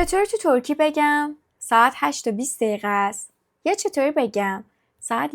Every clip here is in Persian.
چطور تو ترکی بگم ساعت 8:20 است یا چطوری بگم ساعت 1:09؟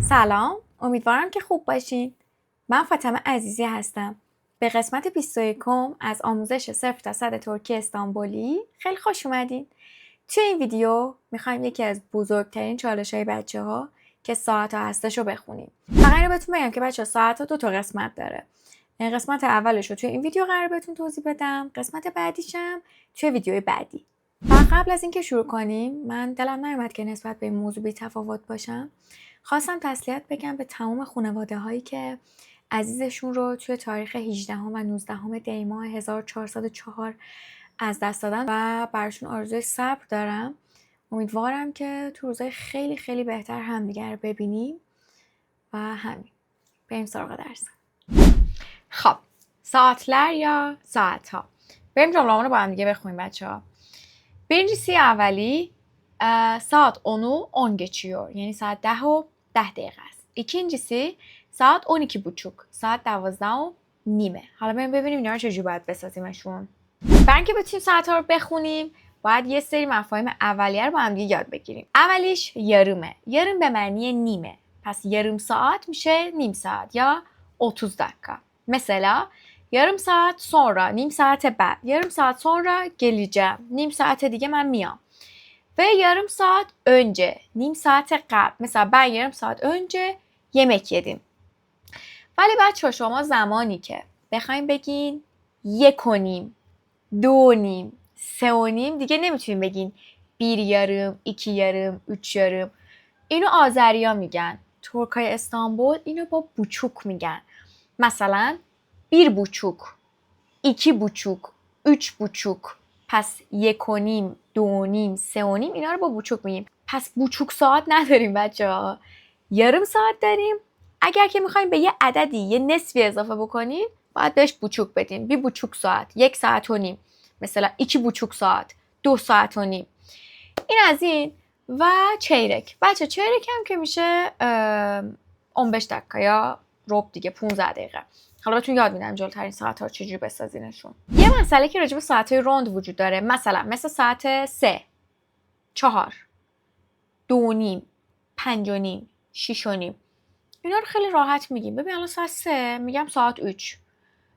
سلام، امیدوارم که خوب باشین. من فاطمه عزیزی هستم. به قسمت 21 از آموزش 0 تا 100 ترکی استانبولی خیلی خوش اومدین. توی این ویدیو میخوایم یکی از بزرگترین چالش‌های بچه‌ها که ساعت ها هستش رو بخونیم. فقط اینو بهتون بگم که بچه‌ها ساعت ها 2 قسمت داره. قسمت اولش رو توی این ویدیو قرار بهتون توضیح بدم، قسمت بعدیشم توی ویدیوی بعدی. و قبل از اینکه شروع کنیم، من دلم نیومد که نسبت به این موضوع بی‌تفاوت باشم. خواستم تسلیت بگم به تمام خانواده هایی که عزیزشون رو توی تاریخ 18 و 19 دی ماه 1404 از دست دادن و براشون آرزوی صبر دارم. امیدوارم که تو روزای خیلی خیلی بهتر همدیگر رو ببینیم و همین. بریم سراغ درس. خب، saatler یا ساعت‌ها. بریم جمله‌مون رو با هم دیگه بخونیم بچه‌ها. Birincisi اولی saat 10'u 10 geçiyor. یعنی ساعت 10 و 10 دقیقه است. İkincisi saat 12:30. ساعت 12:30. حالا بریم ببینیم اینا رو چجوری باید بسازیمشون. برای اینکه بتونیم ساعت‌ها رو بخونیم، باید یه سری مفاهیم اولیه رو با هم دیگه یاد بگیریم. اولیش yarımه. yarım به معنی نیمه. پس yarım saat میشه نیم ساعت یا 30 dakika. Mesela yarım saat sonra, نیم ساعت بعد. yarım saat sonra geleceğim. نیم ساعت دیگه من میام. Ve yarım saat önce, نیم ساعت قبل. Mesela ben yarım saat önce yemek yedim. ولی بچه شما زمانی که بخوایم بگین 1:30 2:30 3:30 دیگه نمیتونیم بگین 1:30 2:30 3:30. اینو آذریا میگن. ترکای استانبول اینو با buçuk میگن. مثلا 1:30 2:30 3:30. پس 1:30 2:30 3:30 اینا رو با buçuk میگیم. پس buçuk ساعت نداریم بچه‌ها. yarım ساعت داریم. اگر که میخوایم به یه عددی یه نصفی اضافه بکنیم باید بهش buçuk بدیم. 1:30 ساعت 1 ساعت و نیم. مثلا 2:30 ساعت 2 ساعت و نیم. این از این. و چیرک. بچه چیرک هم که میشه 15 دقیقه یا ربع دیگه 15 دقیقه. حالا بهتون یاد میدم جلوتر این ساعت‌ها رو چجوری بسازینشون. یه مسئله که راجع به ساعت‌های روند وجود داره، مثل ساعت 3 4 2:30 5:30 6:30. اینا رو خیلی راحت میگیم. ببین الان ساعت 3 میگم ساعت 3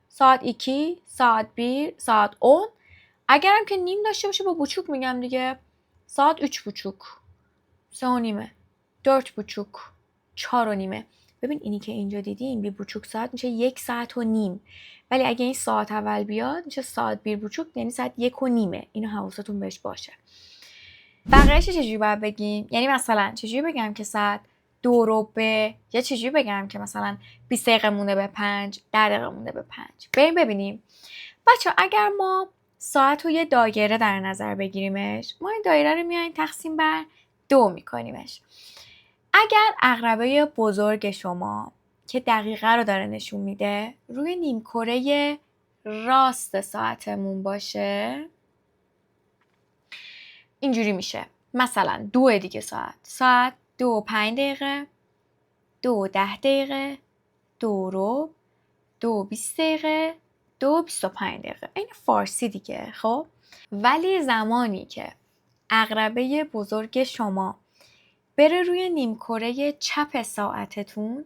ساعت 2 ساعت 1 ساعت 10. اگرم که نیم داشته باشه با buçuk میگم دیگه. ساعت 3:30 3:30 4:30 4:30. ببین اینی که اینجا دیدیم 1:30 ساعت میشه 1 ساعت و نیم. ولی اگه این ساعت اول بیاد میشه ساعت 1:30 یعنی ساعت 1:30. اینو حواستون بهش باشه. بقیه‌اش چجوری باید بگیم؟ یعنی مثلا چجوری بگم که ساعت 2:15 یا چجوری بگم که مثلا 20 دقیقه مونده به 5 10 دقیقه مونده به 5. بریم ببینیم. بچه اگر ما ساعت رو یه دایره در نظر بگیریمش، ما این دایره رو میایم تقسیم بر 2 میکنیمش. اگر عقربه بزرگ شما که دقیقه رو داره نشون میده روی نیمکره راست ساعتمون باشه، اینجوری میشه. مثلا 2 دیگه ساعت 2:05 2:10 2:15 2:20 2:25. این فارسی دیگه. خب ولی زمانی که عقربه بزرگ شما بره روی نیمکره چپ ساعتتون،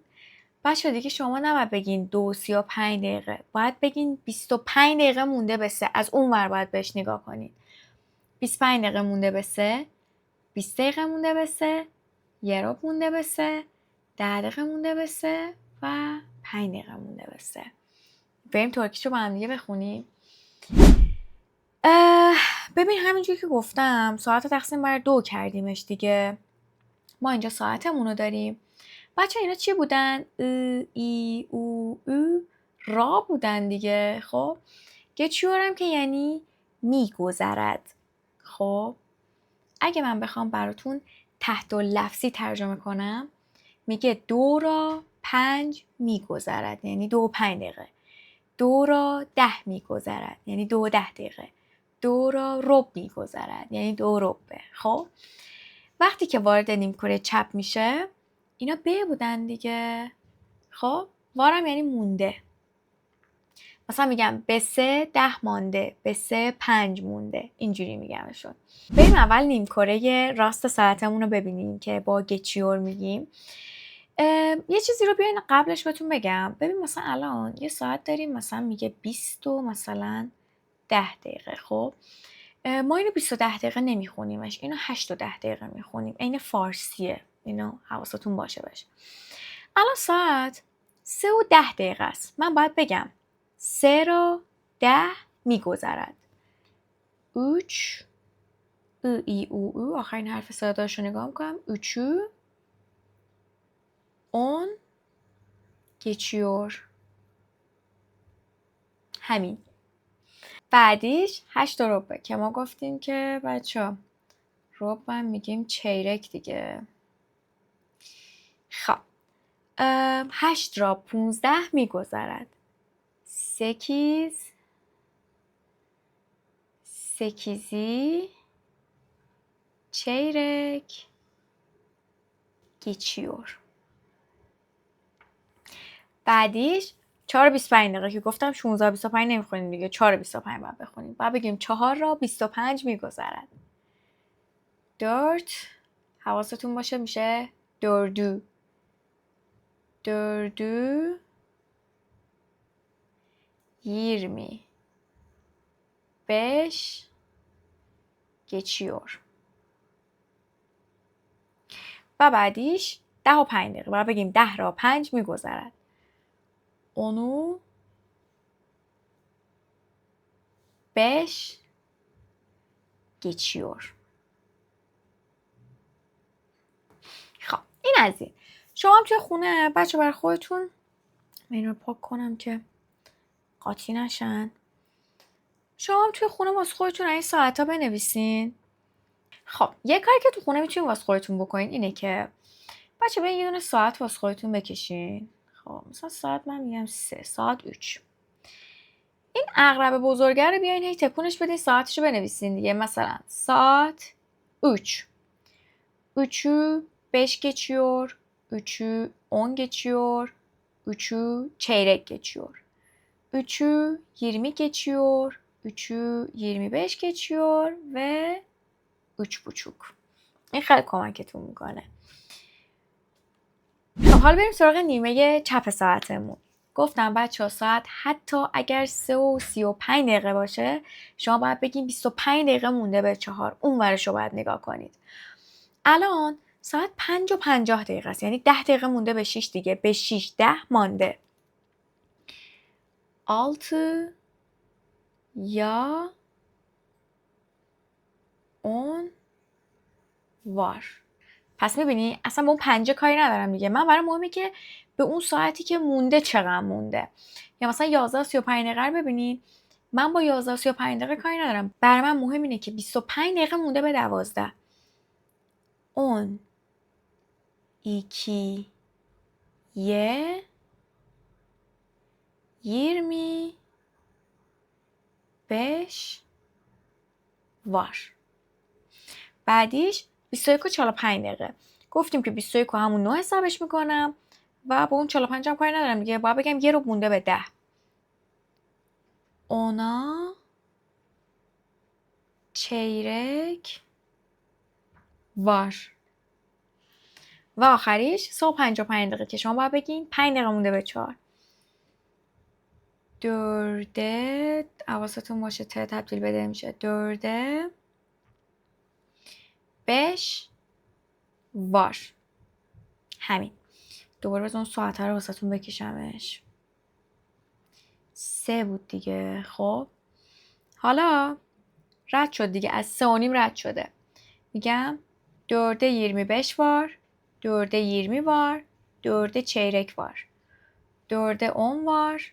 بچه دیگه شما نباید بگین 2:35، باید بگین 25 دقیقه مونده به 3. از اون ور باید بهش نگاه کنید. 25 دقیقه مونده به 3 20 دقیقه مونده به 3 1 ربع مونده به 3 10 دقیقه مونده به 3 و 5 دقیقه مونده به 3. بریم ترکیشو با هم دیگه بخونیم. ببین همینجوری که گفتم ساعت رو تقسیم بر 2 کردیمش دیگه. ما اینجا ساعتمون رو داریم. بچه اینا چی بودن؟ ای او را بودن دیگه. خب geçiyorum که یعنی میگذرد. خب اگه من بخوام براتون تحت لفظی ترجمه کنم، میگه 2 را 5 میگذرد یعنی 2 و 5 دقیقه. 2 را 10 میگذرد یعنی 2 و 10 دقیقه. 2 را ربع میگذرد یعنی 2 ربع. خب وقتی که وارد نیمکره چپ میشه اینا ب بودن دیگه. خب وارم یعنی مونده. مثلا میگم به 3 10 مانده، به 3 5 مونده، اینجوری میگمشون. بریم اول نیمکره راست ساعتمون رو ببینیم که با گچیور میگیم. یه چیزی رو بیاین قبلش بهتون بگم. ببین مثلا الان یه ساعت داریم مثلا میگه 20 و مثلا 10 دقیقه. خب ما اینو 20 و 10 دقیقه نمیخونیمش، اینو 8 و 10 دقیقه میخونیم. این فارسیه، اینو حواستون باشه. الان ساعت 3 و 10 دقیقه است. من باید بگم 3 را 10 میگذرد. اوچ او ای او آخرین حرف صداش رو نگاه میکنم. اوچو اون geçiyor. همین. بعدیش 8 ربع که ما گفتیم که بچه ربع هم میگیم چیرک دیگه. خب 8 را 15 میگذرد. 8 8'i çeyrek geçiyor. بعدیش 4 و 25 دقیقه که گفتم 16 و 25 نمیخونیم دیگه، 4 و 25 باید بخونیم. باید بگیم 4 را 25 میگذرد. 4 حواستون باشه میشه dördü. 4'ü 25 geçiyor. و بعدیش 10 و 5 دقیقه. باید بگیم 10 را 5 میگذرد. Onu 5 geçiyor. خب این از این. شما هم توی خونه بچه برای خودتون این رو پاک کنم که قاطی نشن. شما هم توی خونه واسه خودتون این ساعت ها بنویسین. خب یه کاری که تو خونه میتونین واسه خودتون بکنین اینه که بچه به یه دونه ساعت واسه خودتون بکشین. خب مثلا ساعت من میگم 3 ساعت 3. این عقرب بزرگه رو بیاین هی تکونش بدین ساعتش رو بنویسین دیگه. مثلا ساعت 3. 3'ü 5 geçiyor. 3'ü 10 geçiyor. 3'ü çeyrek geçiyor. 3'ü 20 geçiyor. 3'ü 25 geçiyor ve 3,5. این خیلی کمکتون میکنه. خب حالا بریم سراغ نیمه چپ ساعتمون. گفتم بچه ها ساعت حتی اگر 3 و 35 دقیقه باشه شما باید بگیم 25 دقیقه مونده به 4. اون ورش رو باید نگاه کنید. الان ساعت 5 و 50 دقیقه است، یعنی 10 دقیقه مونده به 6 دیگه. به 6 10 مانده. 6 یا 10 var. پس میبینی اصلا با اون 5 کاری ندارم دیگه. من برای مهمه که به اون ساعتی که مونده چقدر مونده. یا مثلا 11 35 دقیقه رو ببینید، من با 11 35 دقیقه کاری ندارم. برای من مهم اینه که 25 دقیقه مونده به 12. 10 2 1 25 var. بعدیش 21 و 45 دقیقه. گفتیم که 21 همون 9 حسابش میکنم و با اون 45 هم کاری ندارم دیگه. باید بگم یه رو مونده به 10. اونا چیرک var. و آخریش 3 و 55 دقیقه که شما باید بگین 5 دقیقه مونده به 4. 4 حواستون باشه ت تبدیل بده میشه 4 5 var. همین. دوباره بذار اون ساعت رو واسهتون بکشمش. 3 بود دیگه. خب حالا رد شد دیگه، از 3 و نیم رد شده. میگم 4 25 var. 4 20 var. 4 çeyrek var. 4 10 var.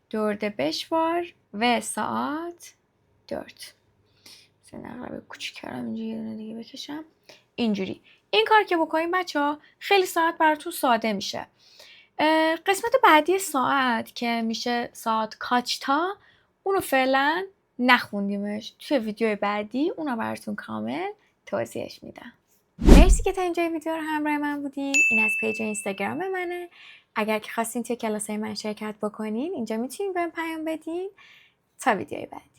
4 5 var و ساعت 4. مثلا نقربه کوچیک کردم اینجا یه دونه دیگه بکشم. اینجوری. این کار که بکنیم بچه ها خیلی ساعت براتون ساده میشه. قسمت بعدی ساعت که میشه ساعت کاچتا، اونو فعلا نخوندیمش. توی ویدیو بعدی اونو براتون کامل توضیحش میدم. مرسی که تا اینجای ویدیو رو همراه من بودین. این از پیج اینستاگرام منه. اگر که خواستین توی کلاسای من شرکت بکنین اینجا میتونین بهم پیام بدین. تا ویدیوی بعدی.